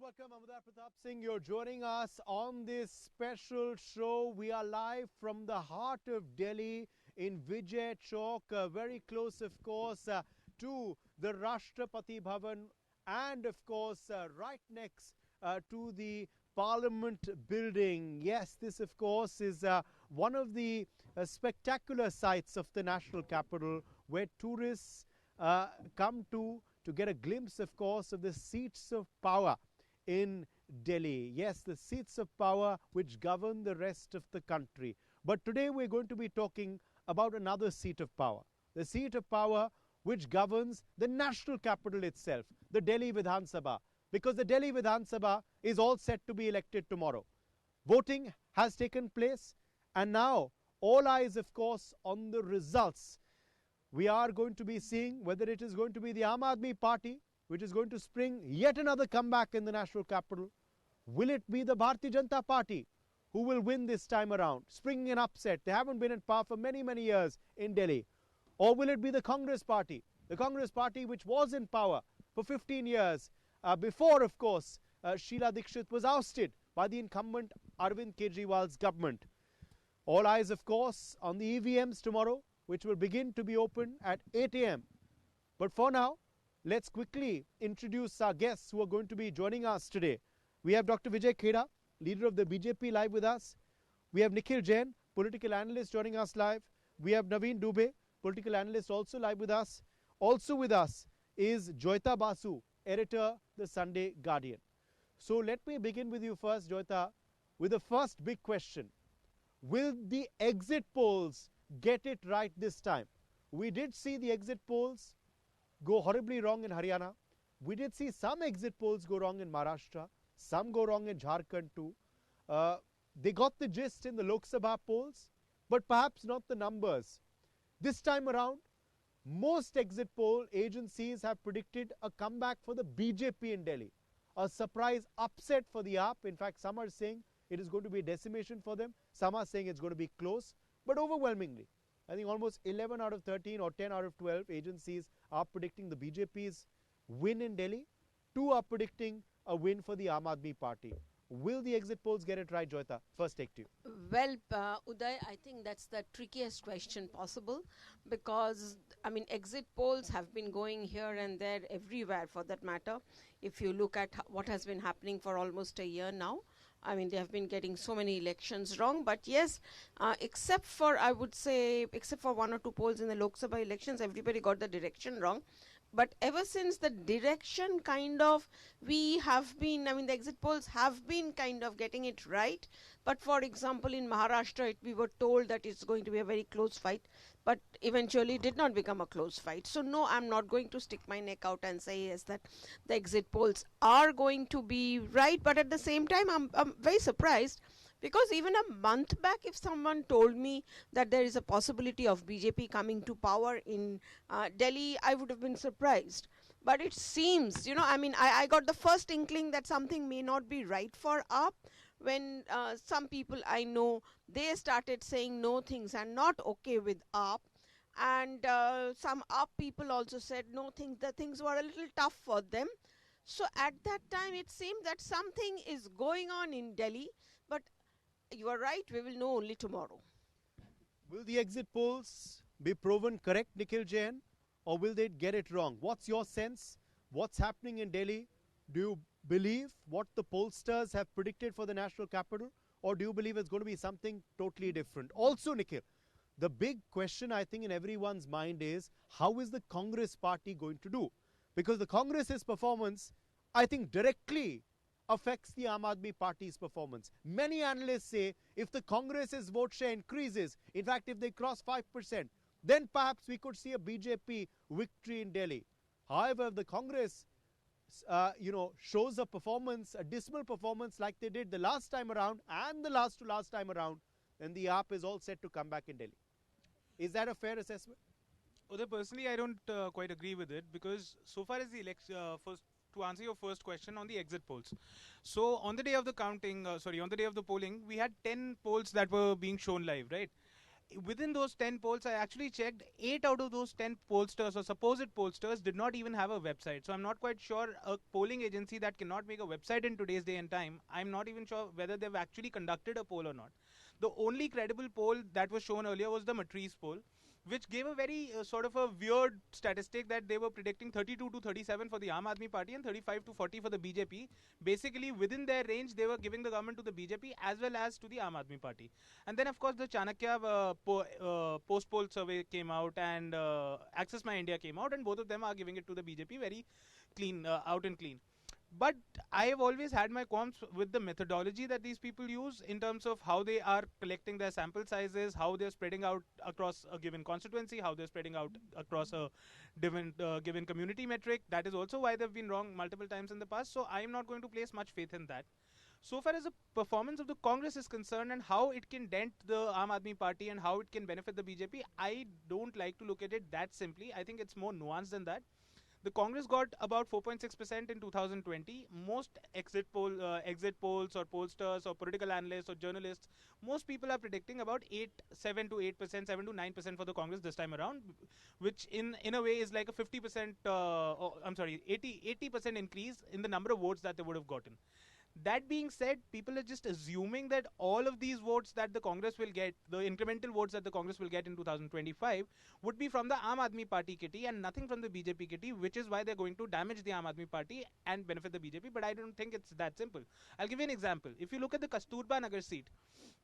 welcome. Amudar Pratap Singh. You're joining us on this special show. We are live from the heart of Delhi in Vijay Chowk, very close, of course, to the Rashtrapati Bhavan and, of course, right next to the Parliament building. Yes, this, of course, is one of the spectacular sights of the national capital where tourists come to get a glimpse, of course, of the seats of power in Delhi. Yes, the seats of power which govern the rest of the country. But today we're going to be talking about another seat of power. The seat of power which governs the national capital itself, the Delhi Vidhan Sabha. Because the Delhi Vidhan Sabha is all set to be elected tomorrow. Voting has taken place and now all eyes, of course, on the results. We are going to be seeing whether it is going to be the Aam Aadmi Party which is going to spring yet another comeback in the national capital. Will it be the Bharatiya Janata Party who will win this time around, springing an upset? They haven't been in power for many, many years in Delhi. Or will it be the Congress Party? The Congress Party which was in power for 15 years before, of course, Sheila Dikshit was ousted by the incumbent Arvind Kejriwal's government. All eyes, of course, on the EVMs tomorrow, which will begin to be open at 8 a.m. But for now, let's quickly introduce our guests who are going to be joining us today. We have Dr. Vijay Kheda, leader of the BJP, live with us. We have Nikhil Jain, political analyst, joining us live. We have Naveen Dubey, political analyst, also live with us. Also with us is Joyita Basu, editor, The Sunday Guardian. So let me begin with you first, Joyita, with the first big question. Will the exit polls get it right this time? We did see the exit polls go horribly wrong in Haryana. We did see some exit polls go wrong in Maharashtra. Some go wrong in Jharkhand too. They got the gist in the Lok Sabha polls, but perhaps not the numbers. This time around, most exit poll agencies have predicted a comeback for the BJP in Delhi. A surprise upset for the AAP. In fact, some are saying it is going to be a decimation for them. Some are saying it's going to be close, but overwhelmingly, I think almost 11 out of 13 or 10 out of 12 agencies are predicting the BJP's win in Delhi. 2 are predicting a win for the Aam Aadmi Party. Will the exit polls get it right, Joyita? First take to you. Well, Uday, I think that's the trickiest question possible because, exit polls have been going here and there everywhere for that matter. If you look at what has been happening for almost a year now, they have been getting so many elections wrong. But yes, except for 1 or 2 polls in the Lok Sabha elections, everybody got the direction wrong. But ever since the direction we have been, the exit polls have been kind of getting it right. But for example, in Maharashtra, we were told that it's going to be a very close fight. But eventually it did not become a close fight. So no, I'm not going to stick my neck out and say yes, that the exit polls are going to be right. But at the same time, I'm very surprised. Because even a month back, if someone told me that there is a possibility of BJP coming to power in Delhi, I would have been surprised. But it seems, I got the first inkling that something may not be right for AAP when some people I know, they started saying no, things are not okay with AAP. And some AAP people also said no, things were a little tough for them. So at that time, it seemed that something is going on in Delhi. But you are right, we will know only tomorrow. Will the exit polls be proven correct, Nikhil Jain, or will they get it wrong? What's your sense? What's happening in Delhi? Do you believe what the pollsters have predicted for the national capital, or do you believe it's going to be something totally different? Also, Nikhil, the big question I think in everyone's mind is, how is the Congress Party going to do? Because the Congress's performance, I think, directly affects the Aam Aadmi Party's performance. Many analysts say if the Congress's vote share increases, in fact if they cross 5%, then perhaps we could see a BJP victory in Delhi. However, if the Congress shows a performance, a dismal performance like they did the last time around and the last time around, then the AAP is all set to come back in Delhi. Is that a fair assessment? Although personally I don't quite agree with it, because so far as the election, to answer your first question on the exit polls. So on the day of the polling, we had 10 polls that were being shown live, right? within those 10 polls, I actually checked 8 out of those 10 pollsters or supposed pollsters did not even have a website. So I'm not quite sure a polling agency that cannot make a website in today's day and time, I'm not even sure whether they've actually conducted a poll or not. The only credible poll that was shown earlier was the Matrice poll, which gave a very sort of a weird statistic that they were predicting 32 to 37 for the Aam Aadmi Party and 35 to 40 for the BJP. Basically, within their range, they were giving the government to the BJP as well as to the Aam Aadmi Party. And then, of course, the Chanakya post-poll survey came out and Access My India came out, and both of them are giving it to the BJP very clean, out and clean. But I have always had my qualms with the methodology that these people use in terms of how they are collecting their sample sizes, how they're spreading out across a given constituency, how they're spreading out across a given community metric. That is also why they've been wrong multiple times in the past. So I am not going to place much faith in that. So far as the performance of the Congress is concerned and how it can dent the Aam Aadmi Party and how it can benefit the BJP, I don't like to look at it that simply. I think it's more nuanced than that. The Congress got about 4.6% in 2020. Most exit polls or pollsters or political analysts or journalists, most people are predicting about 7 to 8%, 7 to 9% for the Congress this time around, which in a way is like a 50%, 80% increase in the number of votes that they would have gotten. That being said, people are just assuming that all of these votes that the Congress will get, the incremental votes that the Congress will get in 2025, would be from the Aam Aadmi Party kitty and nothing from the BJP kitty, which is why they're going to damage the Aam Aadmi Party and benefit the BJP. But I don't think it's that simple. I'll give you an example. If you look at the Kasturba Nagar seat,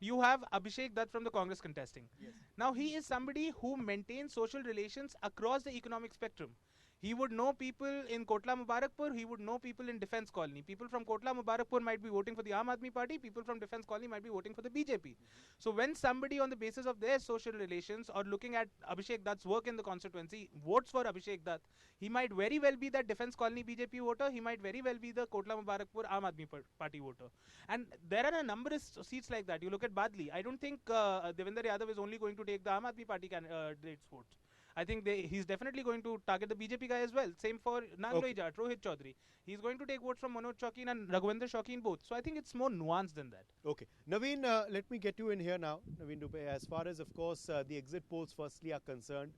you have Abhishek Dutt from the Congress contesting. Yes. Now, he is somebody who maintains social relations across the economic spectrum. He would know people in Kotla Mubarakpur, he would know people in Defence Colony. People from Kotla Mubarakpur might be voting for the Aam Aadmi Party, people from Defence Colony might be voting for the BJP. So when somebody on the basis of their social relations or looking at Abhishek Dutt's work in the constituency votes for Abhishek Dutt, he might very well be that Defence Colony BJP voter, he might very well be the Kotla Mubarakpur Aam Aadmi Party voter. And there are a number of seats like that. You look at Badli. I don't think Devinder Yadav is only going to take the Aam Aadmi Party candidates' votes. I think he's definitely going to target the BJP guy as well. Same for Nagloi Jat, Rohit Chaudhary. He's going to take votes from Manoj Shaukin and Raghuvinder Shaukin both. So I think it's more nuanced than that. Okay. Naveen, let me get you in here now. Naveen Dubey, as far as, of course, the exit polls firstly are concerned,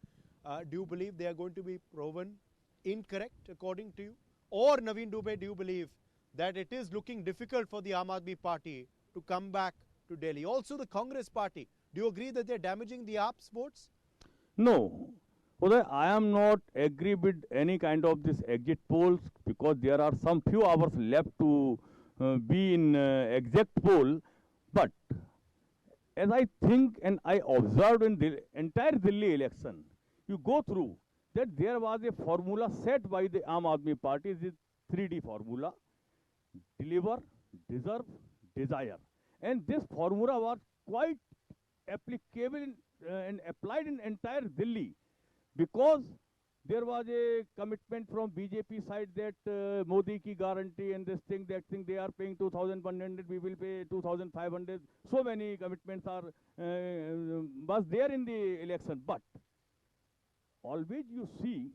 do you believe they are going to be proven incorrect according to you? Or, Naveen Dubey, do you believe that it is looking difficult for the Aam Aadmi Party to come back to Delhi? Also, the Congress Party, do you agree that they're damaging the AAP's votes? No. Uday, I am not agree with any kind of this exit polls because there are some few hours left to be in exact poll. But as I think and I observed in the entire Delhi election, you go through that there was a formula set by the Aam Aadmi Party, this 3D formula: deliver, deserve, desire. And this formula was quite applicable and applied in entire Delhi. Because there was a commitment from BJP side that Modi ki guarantee and this thing, that thing, they are paying 2,100, we will pay 2,500. So many commitments are was there in the election. But always you see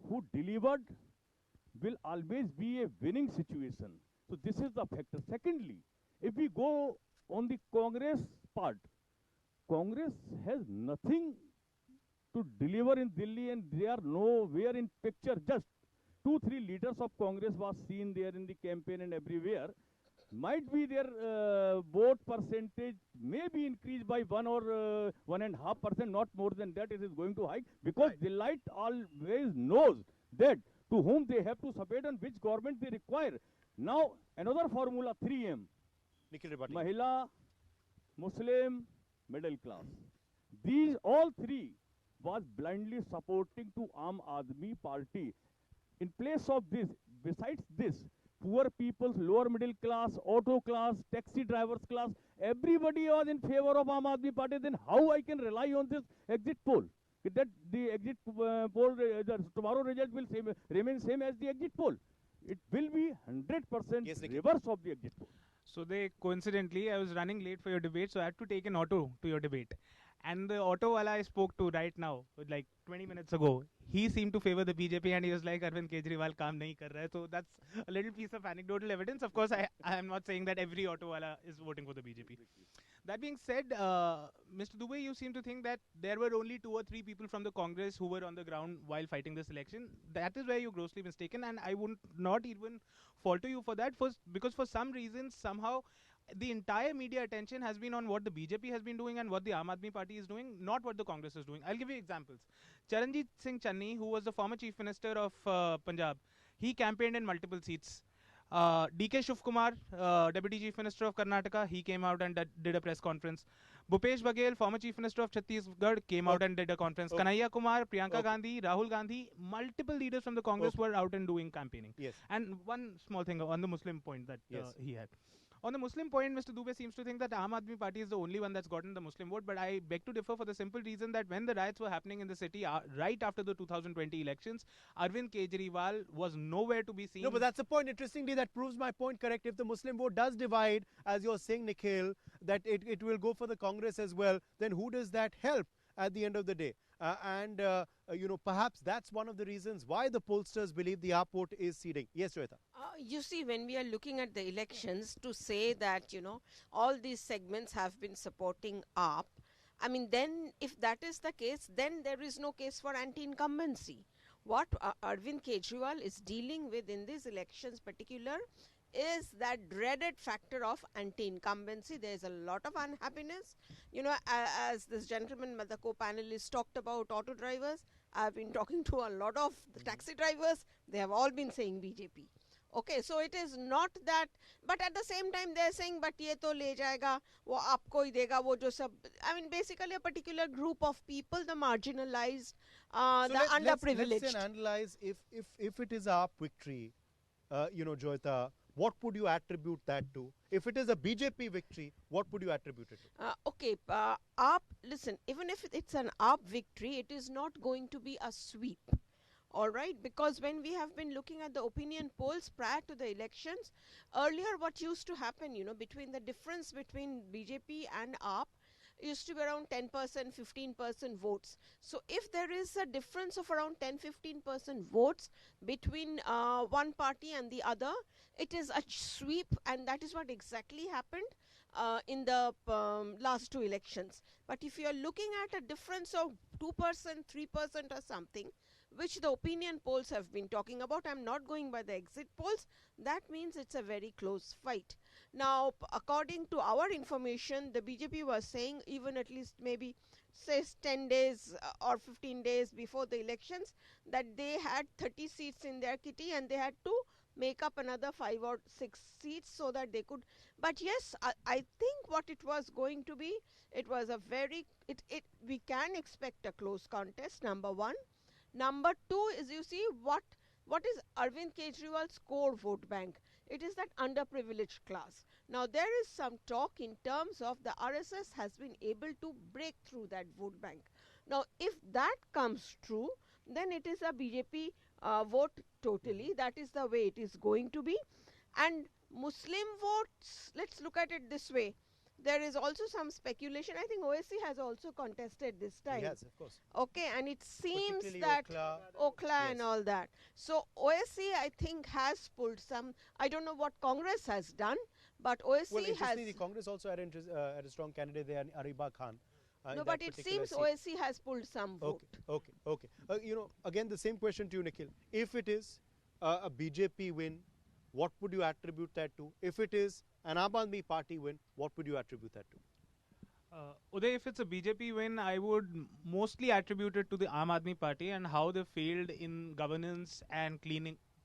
who delivered will always be a winning situation. So this is the factor. Secondly, if we go on the Congress part, Congress has nothing to deliver in Delhi and they are nowhere in picture. Just 2-3 leaders of Congress was seen there in the campaign and everywhere. Might be their vote percentage may be increased by 1 or 1.5%, not more than that. It is going to hike because the light always knows that to whom they have to support and which government they require. Now another formula, 3M: Mahila, Muslim, middle class. These all three was blindly supporting to Aam Aadmi Party. In place of this, besides this, poor people's lower middle class, auto class, taxi drivers class, everybody was in favor of Aam Aadmi Party. Then how I can rely on this exit poll? That the exit poll, tomorrow result will remain same as the exit poll. It will be 100% reverse of the exit poll. So coincidentally, I was running late for your debate, so I had to take an auto to your debate. And the auto wala I spoke to right now, like 20 minutes ago, he seemed to favor the BJP and he was like, Arvind Kejriwal kaam nahi kar raha hai. So that's a little piece of anecdotal evidence. Of course, I am not saying that every auto wala is voting for the BJP. That being said, Mr. Dubey, you seem to think that there were only 2 or 3 people from the Congress who were on the ground while fighting this election. That is where you're grossly mistaken, and I would not even falter you for that, because for some reason, somehow, the entire media attention has been on what the BJP has been doing and what the Aam Aadmi Party is doing, not what the Congress is doing. I'll give you examples. Charanjit Singh Channi, who was the former Chief Minister of Punjab, he campaigned in multiple seats. DK Shivkumar, Deputy Chief Minister of Karnataka, he came out and did a press conference. Bhupesh Baghel, former Chief Minister of Chhattisgarh, came out and did a conference. Kanhaiya Kumar, Priyanka Gandhi, Rahul Gandhi, multiple leaders from the Congress were out and doing campaigning. Yes. And one small thing on the Muslim point that Yes. he had. On the Muslim point, Mr. Dubey seems to think that Aam Aadmi Party is the only one that's gotten the Muslim vote, but I beg to differ for the simple reason that when the riots were happening in the city right after the 2020 elections, Arvind Kejriwal was nowhere to be seen. No, but that's the point. Interestingly, that proves my point correct. If the Muslim vote does divide, as you're saying, Nikhil, that it will go for the Congress as well, then who does that help at the end of the day? Perhaps that's one of the reasons why the pollsters believe the AAP vote is ceding. Yes, Shweta. You see, when we are looking at the elections, to say that, all these segments have been supporting AAP, I mean, then if that is the case, then there is no case for anti-incumbency. What Arvind Kejriwal is dealing with in these elections particular is that dreaded factor of anti-incumbency. There is a lot of unhappiness. As this gentleman, the co-panelist, talked about auto drivers, I've been talking to a lot of the taxi drivers. They have all been saying BJP. Okay, so it is not that, but at the same time they're saying, but ye to le jayega, wo aapko hi dega, wo jo sab. I mean, basically a particular group of people, the marginalized, the underprivileged. Let's analyze if it is AAP victory, Joyita, what would you attribute that to? If it is a BJP victory, what would you attribute it to? AAP, listen, even if it's an AAP victory, it is not going to be a sweep. All right, because when we have been looking at the opinion polls prior to the elections, earlier what used to happen, between the difference between BJP and AAP used to be around 10%, 15% votes. So if there is a difference of around 10-15% votes between one party and the other, it is a sweep, and that is what exactly happened in the last 2 elections. But if you are looking at a difference of 2%, 3% or something, which the opinion polls have been talking about, I'm not going by the exit polls, that means it's a very close fight. Now, according to our information, the BJP was saying even at least maybe says 10 days or 15 days before the elections that they had 30 seats in their kitty and they had to make up another 5 or 6 seats so that they could. But yes, I think what it was going to be, it was a very, we can expect a close contest, number one. Number 2 is, you see, what is Arvind Kejriwal's core vote bank? It is that underprivileged class. Now, there is some talk in terms of the RSS has been able to break through that vote bank. Now, if that comes true, then it is a BJP vote totally. That is the way it is going to be. And Muslim votes, let's look at it this way. There is also some speculation. I think OSC has also contested this time. Yes, of course. Okay, and it seems that Okhla and all that. So OSC, I think, has pulled some. I don't know what Congress has done, but OSC has. The Congress also had a strong candidate there, Ariba Khan. No, but it seems OSC has pulled some vote. Okay. Again, the same question to you, Nikhil. If it is a BJP win, what would you attribute that to? If it is an Aam Aadmi Party win, what would you attribute that to? Uday, if it's a BJP win, I would mostly attribute it to the Aam Aadmi Party and how they failed in governance and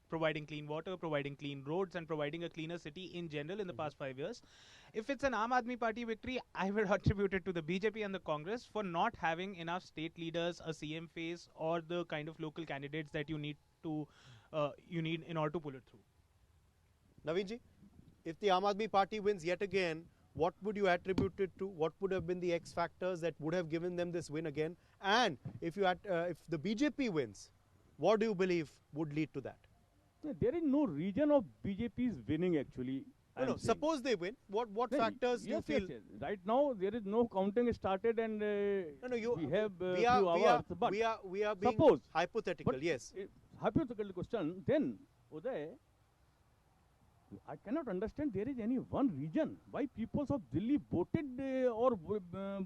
providing clean water, providing clean roads, and providing a cleaner city in general in the past 5 years. If it's an Aam Aadmi Party victory, I would attribute it to the BJP and the Congress for not having enough state leaders, a CM face, or the kind of local candidates that you need in order to pull it through. Naveenji, if the Aam Aadmi Party wins yet again, what would you attribute it to? What would have been the X factors that would have given them this win again? And if the BJP wins, what do you believe would lead to that? There is no reason of BJP's winning actually. No, suppose they win. What factors do you feel? Yes. Right now there is no counting started and we have we are being suppose, hypothetical. Yes. Hypothetical question. Then Uday, I cannot understand there is any one reason why peoples of Delhi voted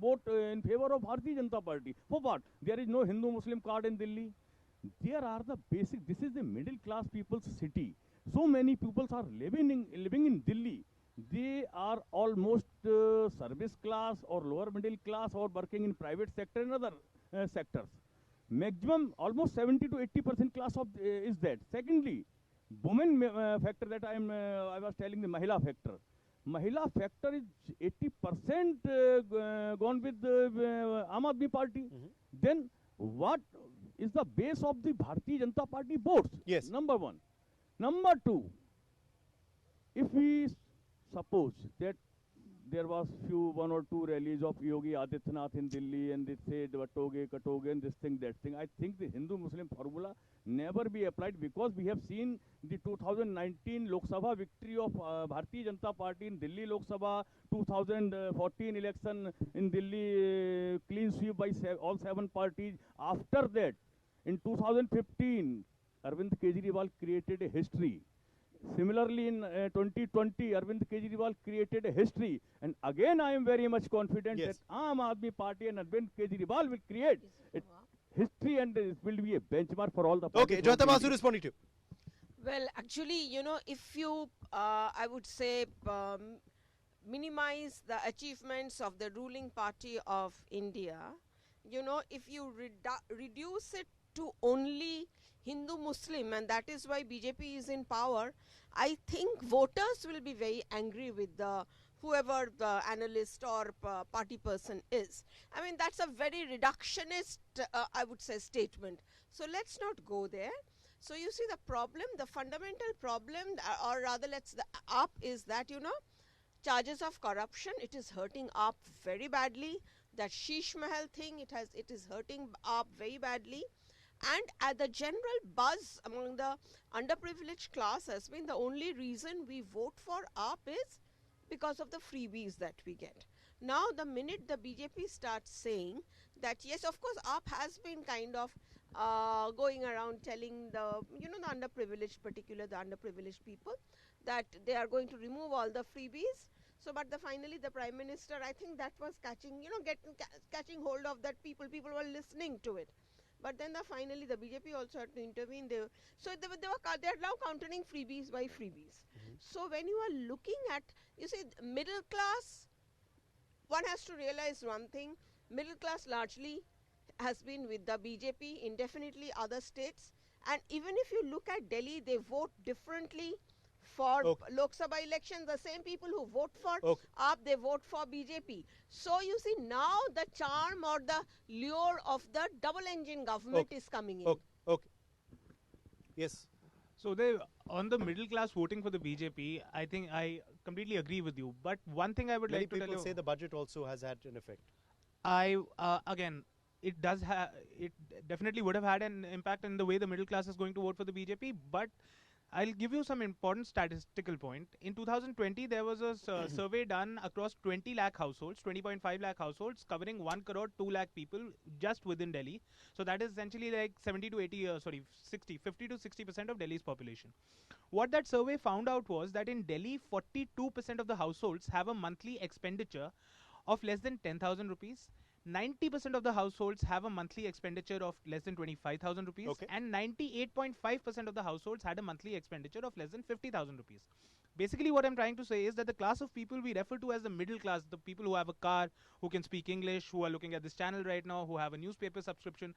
vote in favor of Bharatiya Janata Party. For what? There is no Hindu-Muslim card in Delhi. There are the basic. This is the middle class people's city. So many people are living in Delhi. They are almost service class or lower middle class or working in private sector and other sectors. Maximum almost 70 to 80% class of is that. Secondly, women factor that I was telling the Mahila factor. Mahila factor is 80% gone with the Aam Aadmi Party. Then what is the base of the Bharatiya Janata Party votes? Yes. Number one. Number two, if we suppose that there was one or two rallies of Yogi Adityanath in Delhi and they said katoge and this thing, that thing. I think the Hindu-Muslim formula never be applied because we have seen the 2019 Lok Sabha victory of Bharatiya Janata Party in Delhi Lok Sabha, 2014 election in Delhi clean sweep by all 7 parties. After that, in 2015, Arvind Kejriwal created a history. Similarly, in 2020, Arvind Kejriwal created a history. And again, I am very much confident that Aam Aadmi Party and Arvind Kejriwal will create a history and it will be a benchmark for all the parties. Okay, Joyita Basu responding to. Well, actually, if you, I would say, minimize the achievements of the ruling party of India, if you reduce it to only Hindu-Muslim, and that is why BJP is in power, I think voters will be very angry with whoever the analyst or party person is. I mean, that's a very reductionist, I would say, statement. So let's not go there. So you see the problem, the fundamental problem, or rather the AAP is that, charges of corruption, it is hurting AAP very badly. That Sheesh Mahal thing, it is hurting AAP very badly. And the general buzz among the underprivileged class has been the only reason we vote for AAP is because of the freebies that we get. Now, the minute the BJP starts saying that, yes, of course, AAP has been kind of going around telling the underprivileged, particularly the underprivileged people, that they are going to remove all the freebies. So, but finally, the Prime Minister, I think that was catching hold of that people were listening to it. But then finally the BJP also had to intervene. They are now countering freebies by freebies. So when you are looking at, middle class, one has to realize one thing. Middle class largely has been with the BJP, indefinitely other states. And even if you look at Delhi, they vote differently for Lok Sabha elections. The same people who vote for AAP, they vote for BJP. So you see, now the charm or the lure of the double engine government is coming in. Okay. Yes. So on the middle class voting for the BJP, I think I completely agree with you. But one thing I would like to tell you, many people say the budget also has had an effect. Again, it definitely would have had an impact in the way the middle class is going to vote for the BJP. But I'll give you some important statistical point. In 2020, there was a survey done across 20 lakh households, 20.5 lakh households, covering 1 crore 2 lakh people just within Delhi. So that is essentially like 50 to 60% of Delhi's population. What that survey found out was that in Delhi, 42% of the households have a monthly expenditure of less than 10,000 rupees. 90% of the households have a monthly expenditure of less than 25,000 rupees, and 98.5% of the households had a monthly expenditure of less than 50,000 rupees. Basically, what I'm trying to say is that the class of people we refer to as the middle class, the people who have a car, who can speak English, who are looking at this channel right now, who have a newspaper subscription,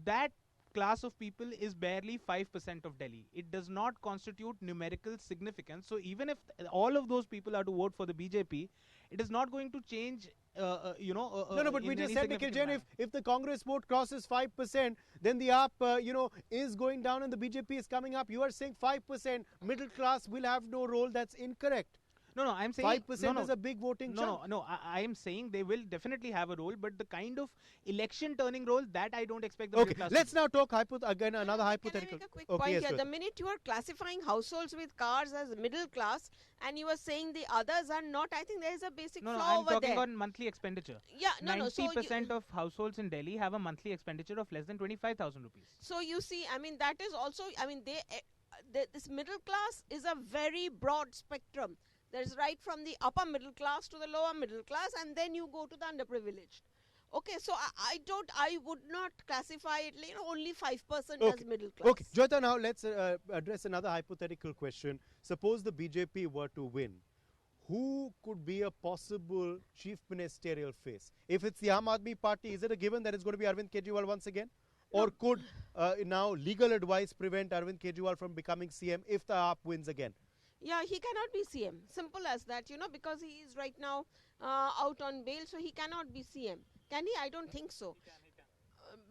that class of people is barely 5% of Delhi. It does not constitute numerical significance. So even if all of those people are to vote for the BJP, it is not going to change. No, but we just said, Nikhil Jain, if the Congress vote crosses 5%, then the AAP, is going down and the BJP is coming up. You are saying 5% middle class will have no role. That's incorrect. No, I'm saying 5% is a big voting chunk. No, I am saying they will definitely have a role, but the kind of election turning role that I don't expect the middle class. Let's now talk another hypothetical. Can I make a quick point here? The minute you are classifying households with cars as middle class and you are saying the others are not, I think there is a basic flaw over there. I'm talking about monthly expenditure. Yeah, 90% of households in Delhi have a monthly expenditure of less than 25,000 rupees. So you see, I mean, that is also, I mean, this middle class is a very broad spectrum. There's right from the upper middle class to the lower middle class, and then you go to the underprivileged. Okay, so I would not classify it, only 5% as middle class. Okay, Joyita, now let's address another hypothetical question. Suppose the BJP were to win. Who could be a possible chief ministerial face? If it's the Aam Aadmi Party, is it a given that it's going to be Arvind Kejriwal once again? Or could now legal advice prevent Arvind Kejriwal from becoming CM if the AAP wins again? Yeah, he cannot be CM. Simple as that, because he is right now out on bail, so he cannot be CM. Can he? I don't think so.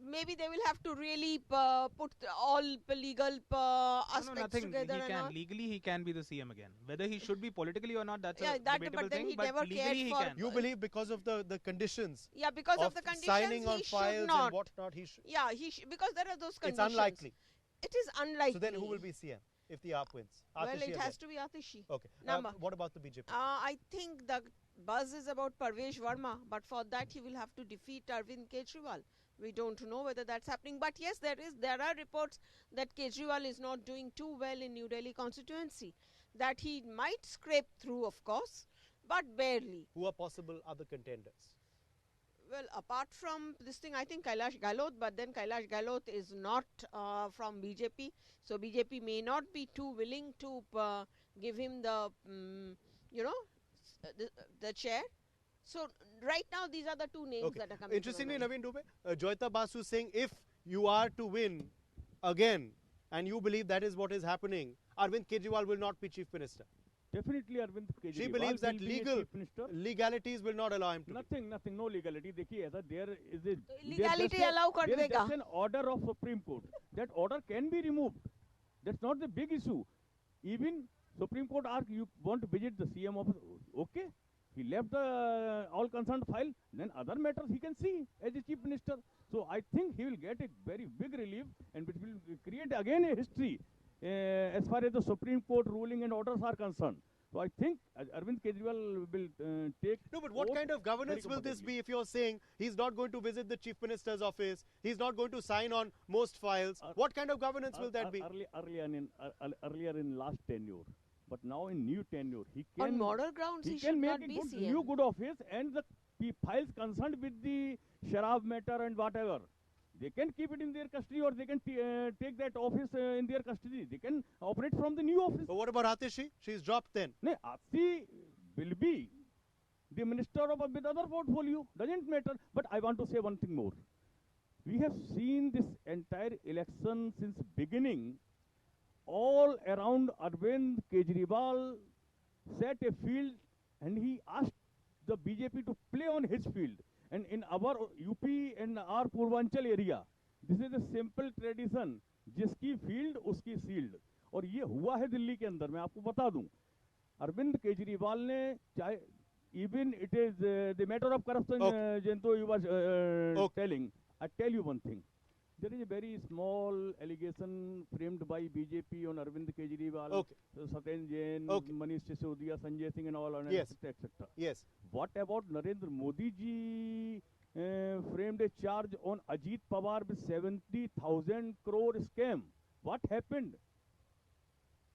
Maybe they will have to really put all legal aspects together. He can. Legally, he can be the CM again. Whether he should be politically or not, that's a debatable but then thing. He but never legally, cared he for can. You believe because of the conditions? Yeah, because of the conditions, signing on he files should not. and whatnot, he should. Yeah, because there are those conditions. It's unlikely. It is unlikely. So then who will be CM if the AAP wins? Well, Atishi it has again. to be Atishi. Okay. Number. What about the BJP? I think the buzz is about Parvesh Verma, but for that he will have to defeat Arvind Kejriwal. We don't know whether that's happening, but yes, there are reports that Kejriwal is not doing too well in New Delhi constituency. That he might scrape through, of course, but barely. Who are possible other contenders? Well, apart from this thing, I think Kailash Gahlot, but then Kailash Gahlot is not from BJP, so BJP may not be too willing to give him the, the chair. So right now, these are the two names that are coming. Interestingly, Naveen Dubey, Joyita Basu is saying if you are to win again, and you believe that is what is happening, Arvind Kejriwal will not be chief minister. Definitely Arvind Kejriwal. She believes that legalities will not allow him to. Nothing, no legality. देखिए ऐसा there is a legality allow कर देगा. There is an order of Supreme Court. That order can be removed. That's not the big issue. Even Supreme Court asked you want to visit the CM office. Okay, he left the all concerned file. Then other matters he can see as a chief minister. So I think he will get a very big relief, and which will create again a history. As far as the Supreme Court ruling and orders are concerned. So I think Arvind Kejriwal will take... No, but what kind of governance will this be if you're saying he's not going to visit the chief minister's office, he's not going to sign on most files? What kind of governance will that be? Earlier in last tenure, but now in new tenure, he can... On moral grounds, he can should make not a be good, CM. new good office, and the files concerned with the Sharab matter and whatever. They can keep it in their custody, or they can take that office in their custody. They can operate from the new office. But what about Atishi? She's dropped then. No, Atishi will be the minister of with other portfolio. Doesn't matter. But I want to say one thing more. We have seen this entire election since beginning. All around Arvind Kejriwal set a field, and he asked the BJP to play on his field. And in our UP and our Purvanchal area, this is a simple tradition. जिसकी field उसकी shield. और ये हुआ है दिल्ली के अंदर. मैं आपको बता दूं. अरविंद केजरीवाल ने चाहे even it is the matter of corruption, Jento, you were telling. I tell you one thing. There is a very small allegation framed by BJP on Arvind Kejriwal, Satyen Jain, Manish Sisodia, Sanjay Singh and all, etc. Yes. What about Narendra Modi ji framed a charge on Ajit Pawar with 70,000 crore scam? What happened?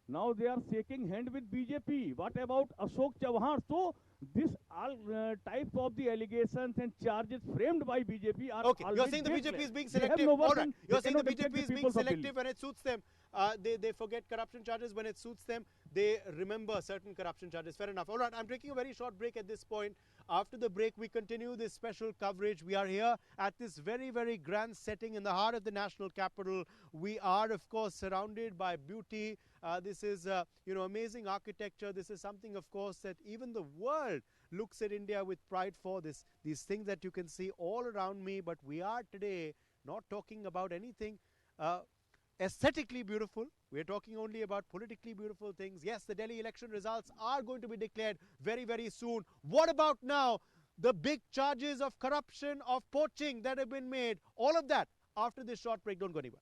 Now they are shaking hand with BJP. What about Ashok Chauhan? So this all types of the allegations and charges framed by BJP are you're saying the BJP is being selective. All right. You're saying the BJP is being selective when it suits them. They forget corruption charges when it suits them. They remember certain corruption charges. Fair enough. All right. I'm taking a very short break at this point. After the break, we continue this special coverage. We are here at this very, very grand setting in the heart of the national capital. We are, of course, surrounded by beauty. This is, amazing architecture. This is something, of course, that even the world looks at India with pride for. These things that you can see all around me. But we are today not talking about anything aesthetically beautiful. We're talking only about politically beautiful things. Yes, the Delhi election results are going to be declared very, very soon. What about now? The big charges of corruption, of poaching that have been made. All of that after this short break. Don't go anywhere.